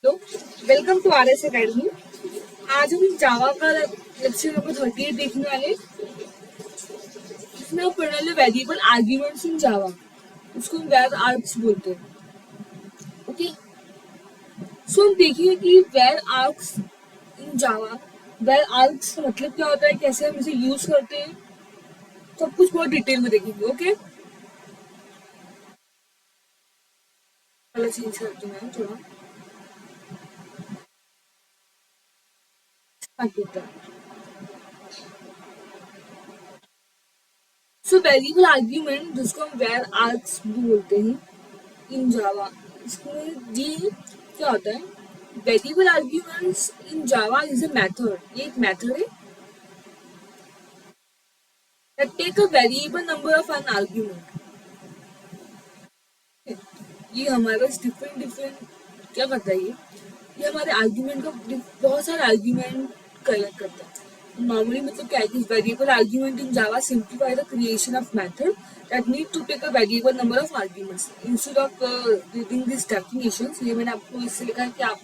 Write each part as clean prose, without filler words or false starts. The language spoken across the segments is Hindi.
तो welcome to R S academy. आज हम जावा का लेक्चर नंबर 38 देखने वाले, जिसमें हम पढ़ने वाले वेरिएबल आर्ग्यूमेंट्स इन जावा। उसको हम वेर आर्ग्स बोलते हैं। ओके, सो हम देखेंगे कि where args in Java, where args का मतलब क्या होता है, कैसे हम इसे यूज करते हैं, सब कुछ बहुत डिटेल में देखेंगे। ओके, कलर चेंज करते हैं थोड़ा। सो वेरिएबल आर्ग्यूमेंट, जिसको हम वेर आर्ग्स भी बोलते हैं इन जावा, इसमें जी क्या होता है, variable arguments in Java is a method. ये एक मेथड है that take a variable number of an argument। ये हमारे पास डिफरेंट डिफरेंट क्या करता है, ये हमारे आर्ग्यूमेंट का बहुत सारे आर्ग्यूमेंट कलेक्ट करता है। नॉर्मली मतलब क्या है कि variable argument in Java simplify the creation of method that need to take a variable number of arguments instead of reading these definitions। ये मैंने आपको इससे लिखा है कि आप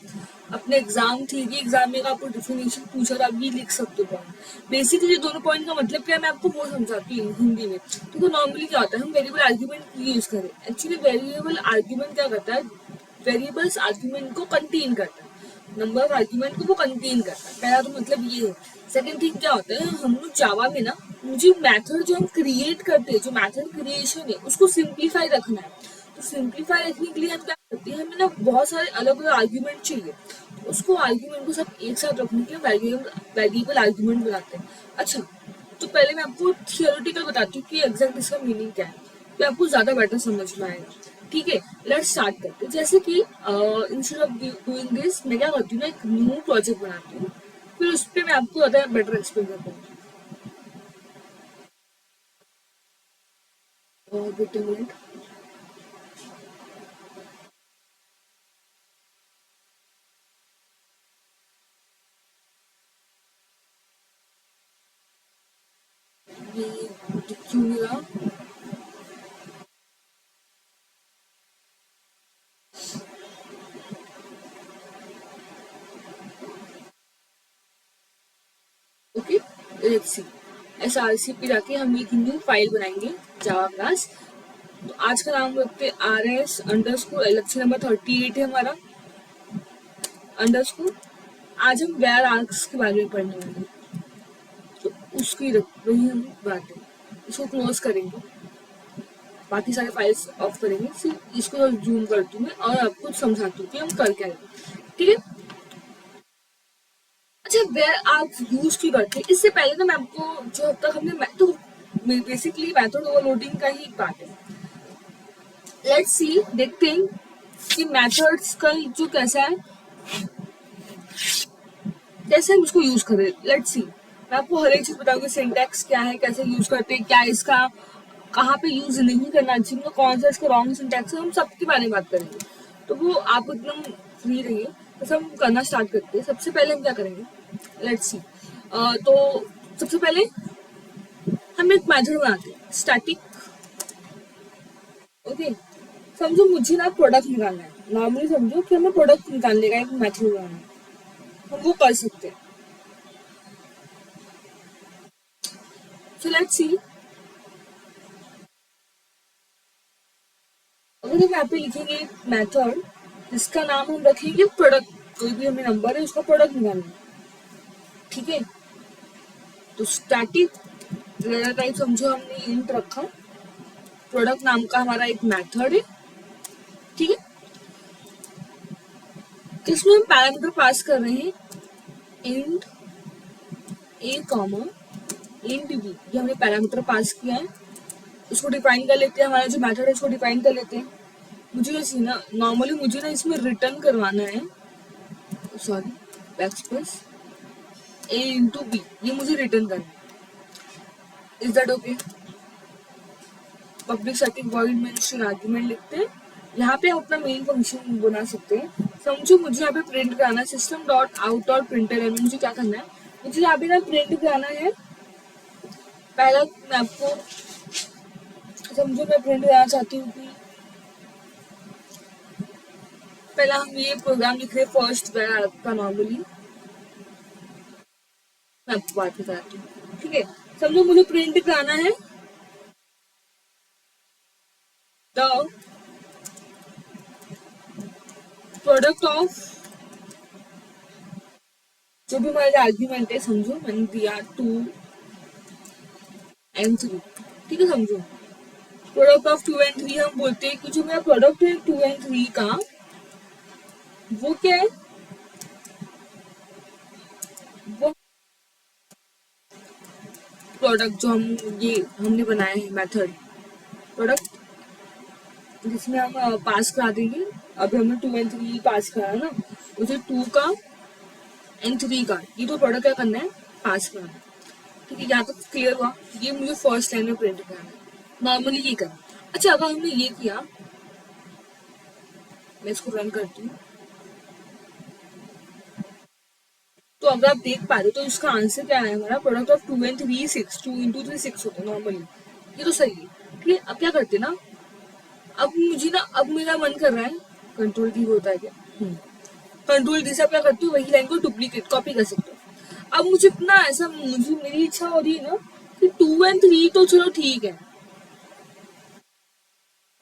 अपने एग्जाम थ्योरी एग्जाम में आपको डिफिनेशन पूछा तो आप भी लिख सकते हो पॉइंट। बेसिकली दोनों पॉइंट का मतलब क्या है मैं आपको वो समझाती हूँ हिंदी में। तो नॉर्मली क्या होता है, हम वेरिएबल आर्ग्यूमेंट यूज करें। एक्चुअली वेरिएबल आर्ग्यूमेंट क्या करता है, वेरिएबल्स आर्ग्यूमेंट को कंटेन करता है, नंबर ऑफ आर्ग्यूमेंट को वो कंटेन करता है। पहला तो मतलब ये है। सेकंड थिंग क्या होता है, हम लोग जावा में ना मुझे मेथड जो हम क्रिएट करते हैं, जो मेथड क्रिएशन है उसको सिंप्लीफाई रखना है। तो सिंप्लीफाई रखने के लिए हम क्या करते हैं, हमें ना बहुत सारे अलग अलग आर्ग्यूमेंट चाहिए। तो उसको आर्ग्यूमेंट को सब एक साथ रखने के लिए वेरिएबल आर्ग्यूमेंट बनाते हैं। अच्छा, तो पहले मैं आपको थियोरेटिकल बताती हूँ कि एग्जैक्ट इसका मीनिंग क्या है, तो आपको ज्यादा बेटर समझ में आएगा। ठीक है, लेट्स स्टार्ट करते हैं। जैसे कि इंस्टेड ऑफ डूइंग दिस, मैं क्या करती हूँ ना, एक न्यू प्रोजेक्ट बनाती हूँ, फिर उस पर मैं आपको ज़्यादा बेटर एक्सप्लेन कर पाऊंगी। Wait a minute. ये क्यों नहीं रहा? Okay, let's see. एसआरसी पे जाके हम एक न्यू फाइल बनाएंगे, जावा क्लास। तो आज का नाम रखते हैं R S under score, lecture number 38 है हमारा, अंडर स्कोर। आज हम वेयर आर्क्स के बारे में पढ़ने वाले हैं। तो उसकी वही हम बात है, इसको क्लोज करेंगे, बाकी सारे फाइल्स ऑफ करेंगे, सिर्फ इसको जूम करती हूँ मैं और आपको समझाती हूँ कि हम कर क्या रहे हैं। ठीक है। अच्छा, वेयर आप यूज क्यों करते हैं, इससे पहले ना मैं आपको, जो अब तक हमने तो बेसिकली मेथड ओवरलोडिंग का ही पार्ट है। लेट्स सी, देखते हैं कि मेथड्स का जो कैसा है, कैसे हम इसको यूज करें। लेट्स सी, मैं आपको हर एक चीज बताऊंगी, सिंटैक्स क्या है, कैसे यूज करते हैं, क्या इसका कहाँ पे यूज नहीं करना चाहिए, मतलब कौन सा इसका रॉन्ग सिंटैक्स है, हम सबके बारे में बात करेंगे। तो वो आप एकदम फ्री रहिए, तो हम करना स्टार्ट करते हैं। सबसे पहले हम क्या करेंगे, लेट्स सी। तो सबसे पहले हम एक मेथड बनाते हैं, स्टैटिक। ओके, समझो मुझे ना प्रोडक्ट निकालना है, नॉर्मली समझो कि हमें प्रोडक्ट निकालने का एक मेथड बनाना है, हम वो कर सकते हैं। सो लेट्स सी, अगर हम यहाँ पे लिखेंगे मेथड जिसका नाम हम रखेंगे प्रोडक्ट, कोई भी हमें नंबर है उसका प्रोडक्ट निकालना है। ठीक है, तो स्टैटिक डेटा टाइप समझो हमने इंट रखा, प्रोडक्ट नाम का हमारा एक मेथड है। ठीक है, इसमें हम पैरामीटर पास कर रहे हैं, इंट ए कॉमा इंट बी, ये हमने पैरामीटर पास किया है। इसको डिफाइन कर लेते हैं, हमारा जो मेथड है उसको डिफाइन कर लेते हैं। मुझे वैसे ना नॉर्मली मुझे ना इसमें रिटर्न करवाना है, सॉरी, बैकस्पेस ए इंटू बी, ये मुझे रिटर्न करना है। Is that okay? Public static void में स्ट्रिंग आर्गुमेंट लिखते हैं, यहाँ पे हम अपना मेन फंक्शन बना सकते हैं। समझो मुझे यहाँ पे प्रिंट कराना है, सिस्टम डॉट आउट और प्रिंटर है, मुझे क्या करना है, मुझे यहाँ पे ना प्रिंट कराना है। पहला मैं आपको समझो मैं प्रिंट कराना चाहती हूँ कि पहला हम ये प्रोग्राम लिख रहे हैं फर्स्ट का नॉर्मली, मैं आपको बात बताती हूँ, ठीक है। समझो मुझे प्रिंट कराना है द प्रोडक्ट ऑफ, जो भी हमारे आर्ग्यूमेंट है, समझो मैंने दिया 2 and 3, ठीक है। समझो प्रोडक्ट ऑफ 2 and 3 हम बोलते हैं कि जो मेरा प्रोडक्ट है 2 and 3 का, वो क्या है, वो प्रोडक्ट जो हमने बनाया है मेथड प्रोडक्ट, जिसमें हम पास करा देंगे। अभी हमने 2 and 3 पास करा है ना, उसे 2 का and 3 का ये तो प्रोडक्ट क्या करना है, पास करना है, ठीक है। यहाँ तक क्लियर हुआ। ये मुझे फर्स्ट लाइन में प्रिंट करना है, नॉर्मली ये करना। अच्छा, अगर हमने ये किया, मैं इसको रन करती हूँ, तो अगर आप देख पा रहे हो तो इसका आंसर क्या है हमारा, प्रोडक्ट ऑफ 2 and 3 6, 2 × 3 6 होता है नॉर्मली, ये तो सही है, ठीक है। अब क्या करते ना, अब मेरा मन कर रहा है, कंट्रोल डी होता है क्या, कंट्रोल डी से आप क्या करते हो, वही लाइन को डुप्लीकेट कॉपी कर सकते हो। अब मुझे इतना ऐसा, मुझे मेरी इच्छा हो रही है ना कि 2 and 3 तो चलो ठीक है,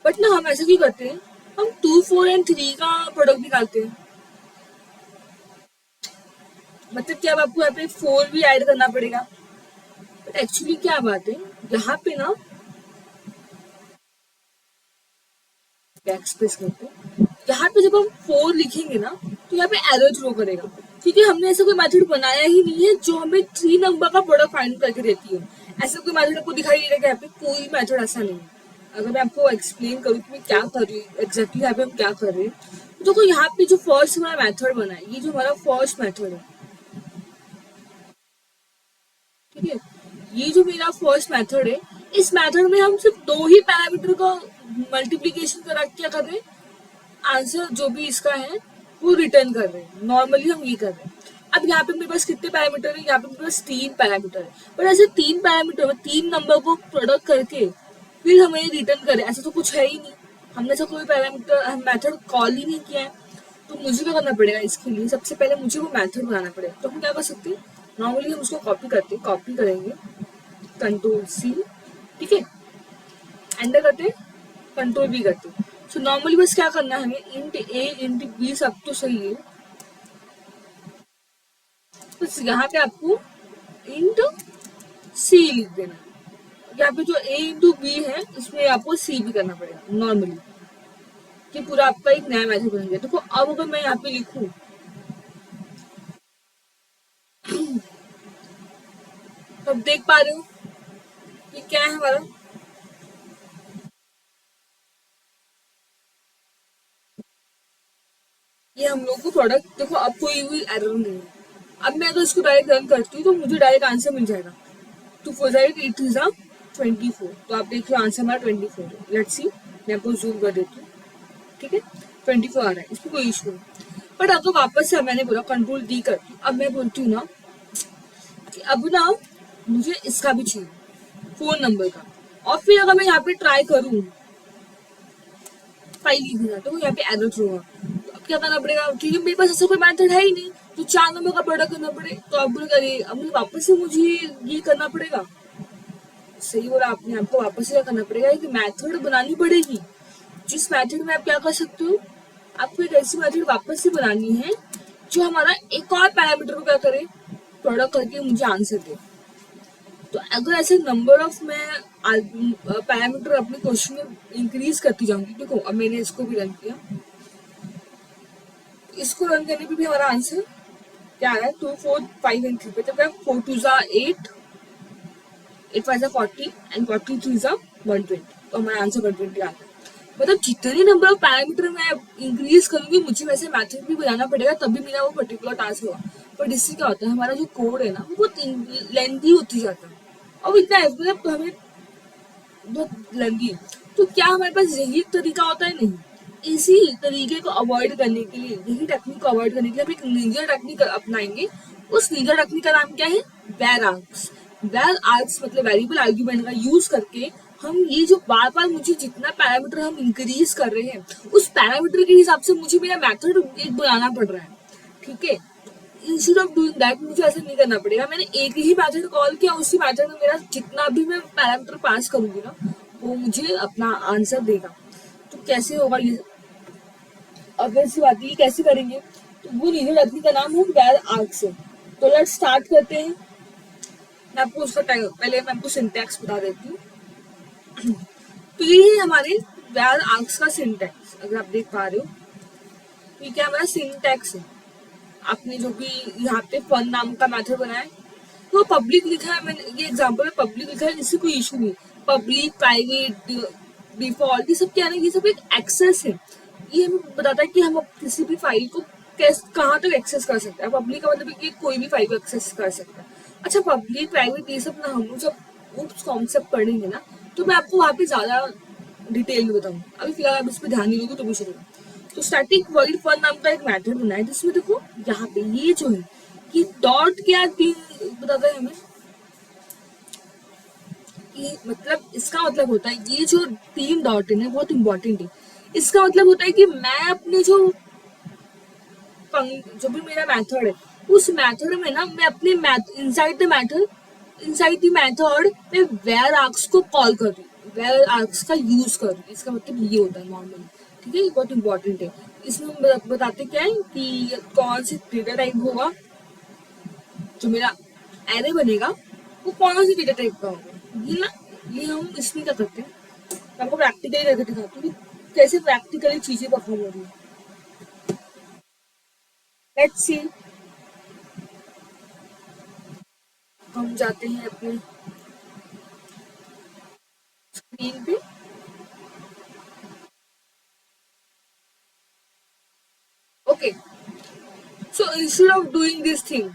बट ना हम ऐसा क्यों करते हैं, हम 2 4 and 3 का प्रोडक्ट निकालते हैं। मतलब क्या, अब आपको यहाँ पे 4 भी ऐड करना पड़ेगा, बट एक्चुअली क्या बात है, यहाँ पे ना बैक स्पेस करते हैं, यहाँ पे जब हम 4 लिखेंगे ना, तो यहाँ पे एरर थ्रो करेगा, क्योंकि हमने ऐसा कोई मेथड बनाया ही नहीं है जो हमें 3 नंबर का प्रोडक्ट फाइंड करके देती है। ऐसा कोई मेथड आपको दिखाई दे रहा है कि यहाँ पे कोई मेथड ऐसा नहीं है। अगर मैं आपको एक्सप्लेन करूँ कि मैं क्या कर रही हूँ, एग्जैक्टली यहाँ पे हम क्या कर रहे हैं, तो देखो यहाँ पे जो फर्स्ट हमारा मेथड बना है, ये जो हमारा फर्स्ट मेथड है, ठीक है, ये जो मेरा फर्स्ट मेथड है, इस मेथड में हम सिर्फ 2 ही पैरामीटर का मल्टीप्लीकेशन करा क्या कर रहे हैं, आंसर जो भी इसका है वो रिटर्न कर रहे हैं। नॉर्मली हम ये कर रहे हैं। अब यहाँ पे मेरे पास कितने पैरामीटर है, यहाँ पे मेरे पास 3 पैरामीटर है, पर ऐसे 3 पैरामीटर में 3 नंबर को प्रोडक्ट करके फिर हमें रिटर्न करे, ऐसा तो कुछ है ही नहीं। हमने ऐसा कोई पैरामीटर मेथड कॉल ही नहीं किया है। तो मुझे क्या करना पड़ेगा, इसके लिए सबसे पहले मुझे वो मेथड बनाना पड़ेगा। तो हम क्या कर सकते हैं, नॉर्मली हम उसको कॉपी करते हैं, कॉपी करेंगे कंट्रोल सी, ठीक है, एंटर करते हैं, कंट्रोल बी करते हैं। सो नॉर्मली बस क्या करना है हमें, इंट ए इंट बी सब तो सही है, बस यहाँ पे आपको इंट सी लिख देना है। यहाँ पे जो ए इंटू बी है, इसमें आपको सी भी करना पड़ेगा नॉर्मली, कि पूरा आपका एक नया मैसेज बन गया। देखो अब अगर मैं यहाँ पे लिखूं, अब देख पा रहे हो ये क्या है हमारा, ये हम लोग को प्रोडक्ट, देखो अब कोई भी एरर नहीं है। अब मैं अगर इसको डायरेक्ट रन करती हूँ तो मुझे डायरेक्ट आंसर मिल जाएगा, 2 4 8 3 24। तो आप देख लो आंसर हमारा 24 है। लेट्स सी, मैं आपको जूम कर देती हूँ, ठीक है, 24 आ रहा है, इसमें कोई इशू नहीं। बट अब तो वापस से मैंने बोला कंट्रोल डी करती हूँ, अब मैं बोलती हूँ ना कि अब ना मुझे इसका भी चाहिए, 4 नंबर का। और फिर अगर मैं यहाँ पे ट्राई करूँ 5 लिखना, तो यहाँ पे एरर थ्रो होगा। तो अब क्या करना पड़ेगा, क्योंकि मेरे पास ऐसा कोई मेथड है ही नहीं, तो 4 नंबर का प्रोडक्ट करना पड़े। तो अब बोले अरे अब मुझे वापस से मुझे ये करना पड़ेगा। सही बोला आपने, आपको वापस से क्या करना पड़ेगा, एक मेथड बनानी पड़ेगी, जिस मेथड में आप क्या कर सकते हो, आपको एक ऐसी मेथड वापस से बनानी है जो हमारा एक और पैरामीटर को क्या करे, प्रोडक्ट करके मुझे आंसर दे। तो अगर ऐसे नंबर ऑफ मैं पैरामीटर अपने क्वेश्चन में इंक्रीज करती जाऊंगी, देखो अब मैंने इसको भी रन किया, इसको रन करने पे भी हमारा आंसर क्या आ रहा है, 2 4 5 and 3 पे। तो क्या 4 2 8, 8 5 40 एंड 40 3 120। तो हमारा आंसर 120 आ गया। मतलब जितने नंबर ऑफ पैरामीटर मैं इंक्रीज करूंगी, मुझे वैसे मेथड भी बनाना पड़ेगा, तभी मेरा वो पर्टिकुलर टास्क होगा। पर इससे क्या होता है, हमारा जो कोड है ना वो बहुत लेंथी होती जाता है, और इतना मतलब हमें बहुत लेंथी है। तो क्या हमारे पास यही तरीका होता है, नहीं, इसी तरीके को अवॉइड करने के लिए, यही टेक्निक को अवॉइड करने के लिए हम एक निंजा टेक्निक अपनाएंगे। उस निंजा टेक्निक का नाम क्या है, वेर आर्ग्स। वेर आर्ग्स मतलब वेरिएबल आर्ग्यूमेंट का यूज करके हम ये जो बार बार मुझे जितना पैरामीटर हम इंक्रीज कर रहे हैं उस पैरामीटर के हिसाब से मुझे मेरा मेथड एक बनाना पड़ रहा है, ठीक है। इंस्टेड ऑफ डूइंग दैट मुझे ऐसा नहीं करना पड़ेगा, मैंने एक ही मेथड कॉल किया, उसी मेथड में मेरा जितना भी मैं पैरामीटर पास करूंगी ना वो मुझे अपना आंसर देगा। तो कैसे होगा ये, अब ऐसी बात है ये कैसे करेंगे, तो वो रीजन अभी का नाम है वेर आर्क से। तो लेट्स स्टार्ट करते हैं। मैं आपको उसका पहले मैं आपको सिंटैक्स बता देती हूँ। तो ये है हमारे वेर आर्क्स का सिंटैक्स, अगर आप देख पा रहे हो तो ये क्या हमारा सिंटैक्स है। आपने जो भी यहाँ पे फन नाम का मेथड बनाया है वो पब्लिक लिखा है, मैंने ये एग्जांपल में पब्लिक लिखा है, इससे कोई इशू नहीं। पब्लिक प्राइवेट डिफॉल्ट ये सब क्या है, ये सब एक एक्सेस है। ये हमें बताता है कि हम किसी भी फाइल को कहाँ तक एक्सेस कर सकते हैं। पब्लिक का मतलब है कि कोई भी फाइल को एक्सेस कर सकता है। अच्छा पब्लिक प्राइवेट ये सब ना हम लोग जब उस कॉन्सेप्ट पढ़ेंगे ना तो मैं आपको वहाँ पे ज्यादा डिटेल में बताऊँ, अभी फिलहाल आप इस पर ध्यान नहीं दोगे तो भी चलेगा। तो स्टैटिक वॉइड फन नाम का एक मेथड बना है जिसमें देखो यहाँ पे ये जो है कि डॉट क्या बताता है हमें कि मतलब इसका मतलब होता है ये जो 3 डॉट है बहुत इंपॉर्टेंट है। इसका मतलब होता है कि मैं अपने जो भी मेरा मेथड है उस मेथड में ना मैं अपने इनसाइड द मेथड मैं वेयर आर्क्स को कॉल कर रही हूँ, वेयर आर्क्स का यूज कर रही हूँ। इसका मतलब ये होता है नॉर्मली, ठीक है। ये बहुत इंपॉर्टेंट है। इसमें हम बताते क्या है कि कौन से डेटा टाइप होगा जो मेरा एरे बनेगा वो कौन सी डेटा टाइप का होगा। ये ना ये हम इसमें क्या करते हैं, मैं आपको प्रैक्टिकली करके दिखाती हूँ कि कैसे प्रैक्टिकली चीजें परफॉर्म हो रही है। लेट्स सी, हम जाते हैं अपने स्क्रीन पे। Okay, so instead of doing this thing,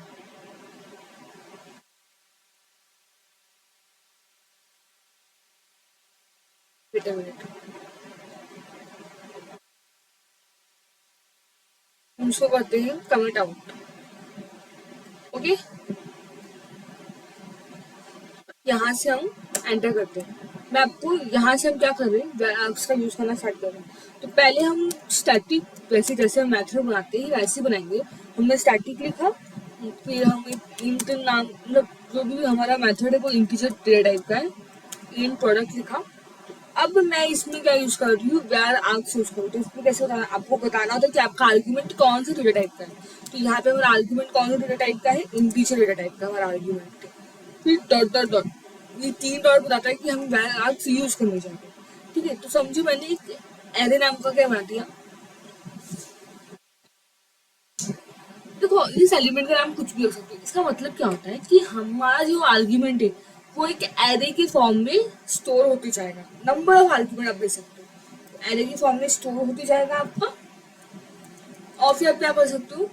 wait a minute, हम उसको करते हैं कमेंट आउट। ओके, यहाँ से हम एंटर करते हैं। मैं आपको यहाँ से हम क्या कर रहे हैं उसका यूज करना स्टार्ट कर रहे हैं। तो पहले हम स्टैटिक वैसे जैसे हम मेथड बनाते हैं वैसे बनाएंगे। हमने स्टैटिक लिखा, फिर हम एक इंट नाम मतलब जो भी हमारा मेथड है वो इंटीजर डेटा टाइप का है, इंट प्रोडक्ट लिखा। अब मैं इसमें क्या यूज कर रही हूँ वेर आर्क्स यूज करूँ। तो इसमें कैसे बताना, आपको बताना होता है कि आपका आर्ग्यूमेंट कौन से डेटा टाइप का है। तो यहाँ पे हमारा आर्ग्यूमेंट कौन सा डेटा टाइप का है, इंटीजर डेटा टाइप का हमारा आर्ग्यूमेंट है। फिर डॉट डॉट डॉट, ये 3 डॉट बताता है कि हम वेर आर्क्स यूज करने चाहते हैं, ठीक है। तो समझो मैंने एक एरे नाम का क्या बना दिया। देखो इस एलिमेंट का नाम कुछ भी हो सकता है। इसका मतलब क्या होता है कि हमारा जो आर्ग्यूमेंट है वो एक एरे के फॉर्म में स्टोर होते जाएगा। नंबर ऑफ आर्ग्यूमेंट आप दे सकते हो, एरे के फॉर्म में स्टोर होते जाएगा आपका। और फिर आप क्या कर सकते हो,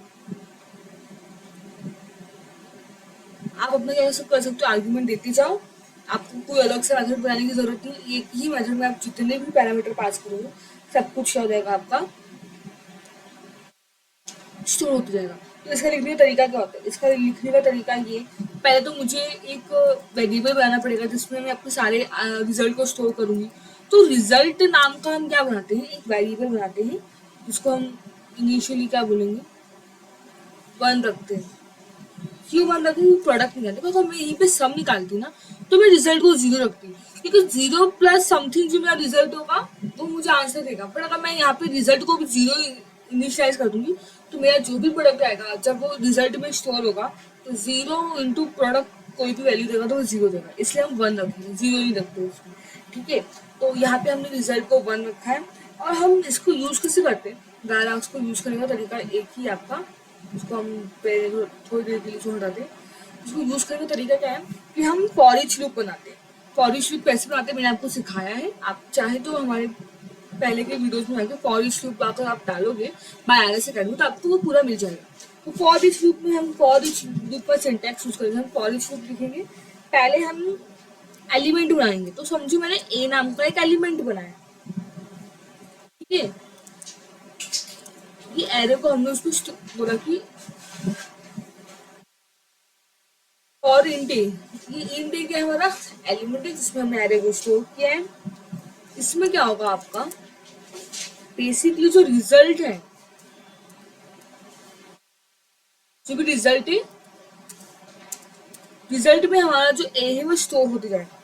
आप अपना क्या सब कर सकते हो, आर्ग्यूमेंट देते जाओ। आपको कोई अलग से मेथड बनाने की जरूरत नहीं, एक ही मेथड में आप जितने भी पैरामीटर पास करोगे सब कुछ हो जाएगा आपका, स्टोर होता जाएगा। तो इसका लिखने का तरीका क्या होता है, इसका लिखने का तरीका ये, पहले तो मुझे एक वेरिएबल बनाना पड़ेगा जिसमें मैं अपने सारे रिजल्ट को स्टोर करूंगी। तो रिजल्ट नाम का हम क्या बनाते हैं, एक वेरिएबल बनाते हैं जिसको हम इनिशियली क्या बोलेंगे, 1 रखते हैं। क्यों 1 रखते हैं, प्रोडक्ट निकालते हैं। अगर मैं यहीं पे सम निकालती ना तो मैं रिजल्ट को 0 रखती हूँ, क्योंकि 0 प्लस समथिंग जो मेरा रिजल्ट होगा वो मुझे आंसर देगा। बट अगर मैं यहाँ पे रिजल्ट को भी 0 इनिशियलाइज कर दूंगी तो मेरा जो भी प्रोडक्ट आएगा जब वो रिजल्ट में स्टोर होगा तो 0 × प्रोडक्ट कोई भी वैल्यू देगा तो वो 0 देगा, इसलिए हम 1 रखेंगे, 0 नहीं रखते उसमें, ठीक है। तो यहाँ पे हमने रिजल्ट को 1 रखा है। और हम इसको यूज कैसे करते हैं, डायलॉग्स को यूज करने का तरीका एक ही आपका, उसको हम पहले थोड़ी देर के लिए छोड़ देते हैं। उसको यूज करने का तरीका क्या है कि हम फॉर ईच लूप बनाते हैं। फॉर ईच लूप कैसे बनाते हैं मैंने आपको सिखाया है, आप चाहे तो हमारे पहले के वीडियोस में आके फॉर ईच लूप अगर आप डालोगे बाय आर एस अकेडमी तो आपको वो पूरा मिल जाएगा। तो फॉर ईच लूप में हम फॉर ईच लूप का सिंटैक्स यूज करेंगे, हम फॉर ईच लूप लिखेंगे। पहले हम एलिमेंट बनाएंगे, तो समझो मैंने ए नाम का एक एलिमेंट बनाया, ठीक है। ये एरे को हमने उसको बोला कि और इंटे, ये इंटे क्या है, हमारा एलिमेंट है जिसमें हमने एरे को स्टोर किया है। इसमें क्या होगा आपका, बेसिकली जो रिजल्ट है, जो भी रिजल्ट है, रिजल्ट में हमारा जो ए है वो स्टोर होते जाएगा।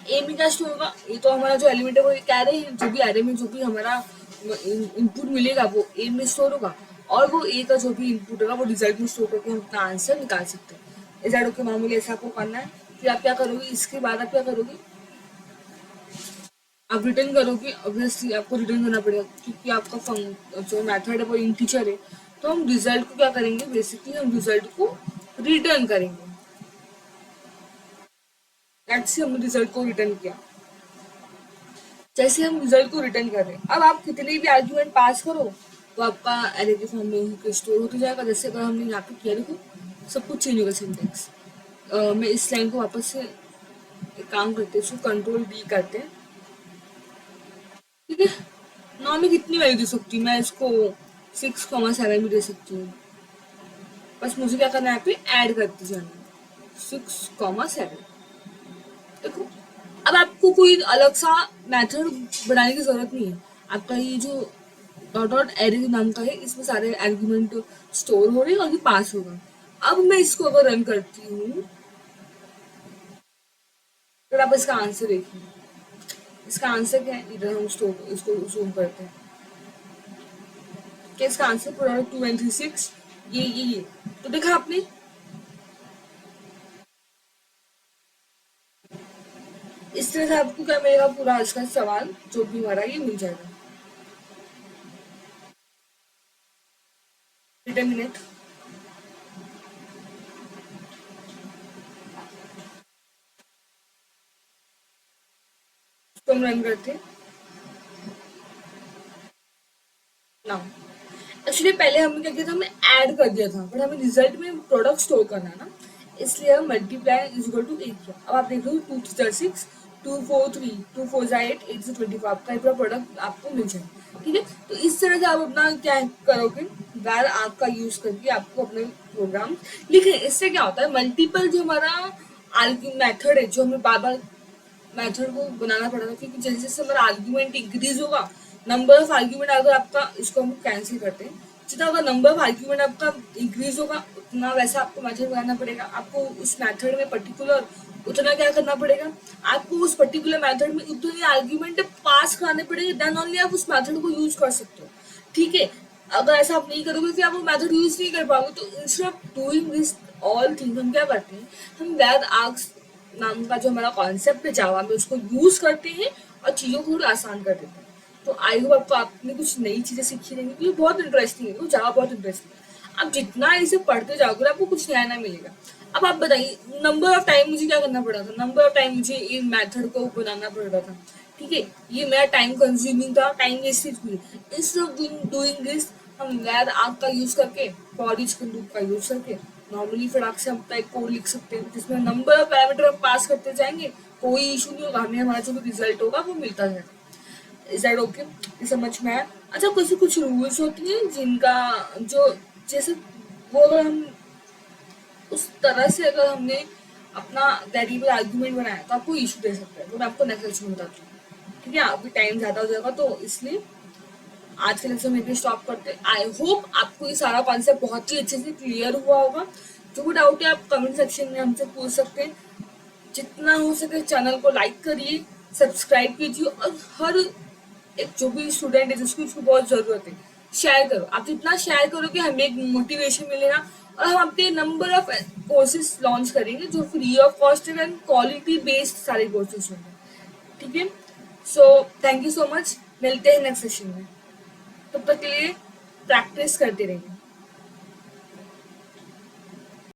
ए में क्या स्टोर होगा, ये तो हमारा जो एलिमेंट है वो एक एरे है, जो भी एरे में जो भी हमारा इनपुट मिलेगा वो ए में स्टोर होगा, और वो ए का जो भी इनपुट होगा वो रिजल्ट में स्टोर करके हम अपना आंसर निकाल सकते हैं। इस के मामूली ऐसा आपको करना है। फिर आप क्या करोगे, इसके बाद आप क्या करोगे, आप रिटर्न करोगे। ऑब्वियसली आपको रिटर्न करना पड़ेगा क्योंकि आपका जो मेथड है वो इंटीजर है। तो हम रिजल्ट को क्या करेंगे, बेसिकली हम रिजल्ट को रिटर्न करेंगे। लेट्स से हमने रिजल्ट को रिटर्न किया, जैसे हम रिजल्ट को रिटर्न कर रहे हैं, अब आप कितने भी आर्ग्यूमेंट पास करो तो आपका एरे के फॉर्म में स्टोर होते जाएगा। जैसे अगर हमने यहाँ पे किया, देखो सब कुछ चेंज होगा सिंटेक्स। मैं इस लाइन को वापस से एक काम करते हैं, इसको कंट्रोल डी करते हैं, ठीक है। नौ में कितनी वैल्यू दे सकती हूँ मैं, इसको 6,7 भी दे सकती हूँ। बस मुझे क्या करना है, यहाँ पे ऐड करते जाना 6,7। देखो अब आपको कोई अलग सा मेथड बनाने की जरूरत नहीं है। आपका ये जो डॉट डॉट एरे नाम का है, इसमें सारे आर्ग्यूमेंट स्टोर हो रहे हैं और ये पास होगा। अब मैं इसको अगर रन करती हूँ, तो आप इसका आंसर देखिए। इसका आंसर क्या है, इधर हम स्टोर इसको जूम करते हैं कि इसका आंसर प्रोडक्ट 2 and 3 6 ये तो देखा आपने। इस तरह से आपको क्या मिलेगा, पूरा इसका सवाल जो भी हमारा ये मिल जाएगा। डिटर्मिनेंट तो हम रन करते हैं ना। एक्चुअली पहले हमने क्या किया था, हमने ऐड कर दिया था, बट हमें रिजल्ट में प्रोडक्ट स्टोर करना है ना, इसलिए हम मल्टीप्लाई इज इक्वल टू 8 किया। अब आप देख लो 2 3 6 2 4 3 2 4 8 8 से 24 आपका पूरा प्रोडक्ट आपको मिल जाएगा, ठीक है। तो इस तरह से आप अपना क्या करोगे, वैर आपका यूज करके आपको अपने प्रोग्राम लिखे। इससे क्या होता है, मल्टीपल जो हमारा मेथड है, जो हमें बार बार मेथड को बनाना पड़ा था, क्योंकि जैसे जैसे हमारा आर्ग्यूमेंट इंक्रीज होगा, नंबर ऑफ आर्ग्यूमेंट अगर आपका, इसको हम कैंसिल करते हैं, जितना अगर नंबर ऑफ आर्ग्यूमेंट आपका इंक्रीज होगा उतना वैसा आपको मेथड बनाना पड़ेगा। आपको उस मेथड में पर्टिकुलर उतना क्या करना पड़ेगा, आपको उस पर्टिकुलर मेथड में उतने आर्ग्यूमेंट पास कराने पड़ेंगे, देन ओनली आप उस मेथड को यूज कर सकते हो, ठीक है। अगर ऐसा आप नहीं करोगे कि आप वो मेथड यूज नहीं कर पाओगे, तो instead of doing this all thing हम क्या करते हैं, हम वैद आर्क्स नाम का जो हमारा कॉन्सेप्ट है जावा में, उसको यूज करते हैं और चीज़ों को थोड़ी आसान कर देते हैं। तो आई होप आपको आपने कुछ नई चीज़ें सीखी रहेंगी, क्योंकि बहुत इंटरेस्टिंग है, जावा बहुत इंटरेस्टिंग है। आप जितना इसे पढ़ते जाओगे आपको कुछ नया नया मिलेगा। अब आप बताइए, नंबर ऑफ टाइम मुझे क्या करना पड़ा था, नंबर ऑफ टाइम मुझे ये मेथड को बनाना पड़ रहा था, ठीक है। ये मेरा टाइम कंज्यूमिंग था, टाइम वेस्टेज हुई। इंस्टेड ऑफ डूइंग दिस, हम वैद आग का यूज करके, फॉर ईच लूप का यूज करके नॉर्मली फटाक से हम टाइप कोड लिख सकते हैं, जिसमें नंबर ऑफ पैरामीटर हम पास करते जाएंगे, कोई इशू नहीं होगा, हमें हमारा जो भी रिजल्ट होगा वो मिलता जाएगा। इज दैट ओके, ये समझ में आया। अच्छा, कुछ रूल्स होती हैं जिनका जो, जैसे वो अगर हम उस तरह से अगर हमने अपना वेरिएबल आर्ग्यूमेंट बनाया तो आपको इशू दे सकता है, तो मैं आपको नेक्स्ट लेक्चर में बताती हूँ, ठीक है। अभी टाइम ज़्यादा हो जाएगा तो इसलिए आज के लेक्चर में भी स्टॉप करते हैं। आई होप आपको ये सारा कॉन्सेप्ट बहुत ही अच्छे से क्लियर हुआ होगा। जो भी डाउट है आप कमेंट सेक्शन में हमसे पूछ सकते हैं। जितना हो सके चैनल को लाइक करिए, सब्सक्राइब कीजिए, और हर एक जो भी स्टूडेंट है जिसको इसको बहुत ज़रूरत है, शेयर करो। आप जितना शेयर करोगे हमें एक मोटिवेशन मिलेगा, और हम अपने नंबर ऑफ कोर्सेज लॉन्च करेंगे जो free of cost and quality based सारे कोर्सेज होंगे, ठीक है। So thank you so much, मिलते हैं नेक्स्ट सेशन में। तब तक के लिए प्रैक्टिस करते रहिए।